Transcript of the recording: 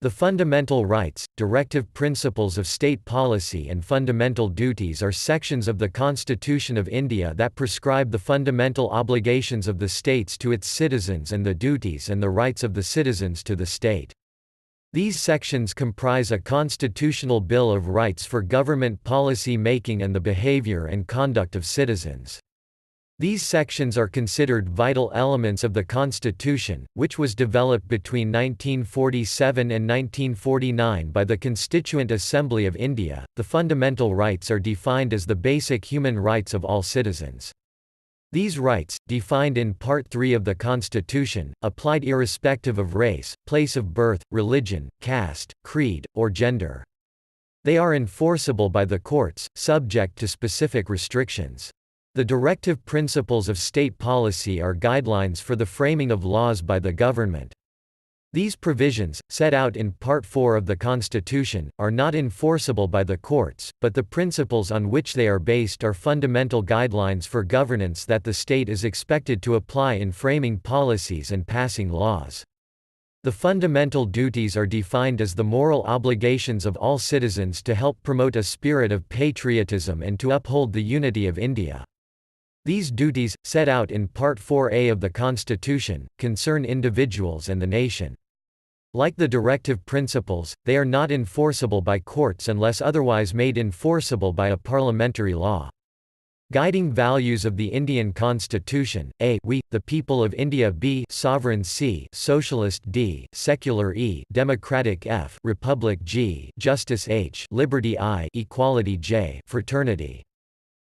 The Fundamental Rights, Directive Principles of State Policy and Fundamental Duties are sections of the Constitution of India that prescribe the fundamental obligations of the states to its citizens and the duties and the rights of the citizens to the state. These sections comprise a constitutional bill of rights for government policy making and the behaviour and conduct of citizens. These sections are considered vital elements of the Constitution, which was developed between 1947 and 1949 by the Constituent Assembly of India. The fundamental rights are defined as the basic human rights of all citizens. These rights, defined in Part 3 of the Constitution, applied irrespective of race, place of birth, religion, caste, creed, or gender. They are enforceable by the courts, subject to specific restrictions. The Directive Principles of State Policy are guidelines for the framing of laws by the government. These provisions, set out in Part 4 of the Constitution, are not enforceable by the courts, but the principles on which they are based are fundamental guidelines for governance that the state is expected to apply in framing policies and passing laws. The fundamental duties are defined as the moral obligations of all citizens to help promote a spirit of patriotism and to uphold the unity of India. These duties, set out in Part 4A of the Constitution, concern individuals and the nation. Like the Directive Principles, they are not enforceable by courts unless otherwise made enforceable by a parliamentary law. Guiding values of the Indian Constitution: A. We, the people of India; B. Sovereign; C. Socialist; D. Secular; E. Democratic; F. Republic; G. Justice; H. Liberty; I. Equality; J. Fraternity.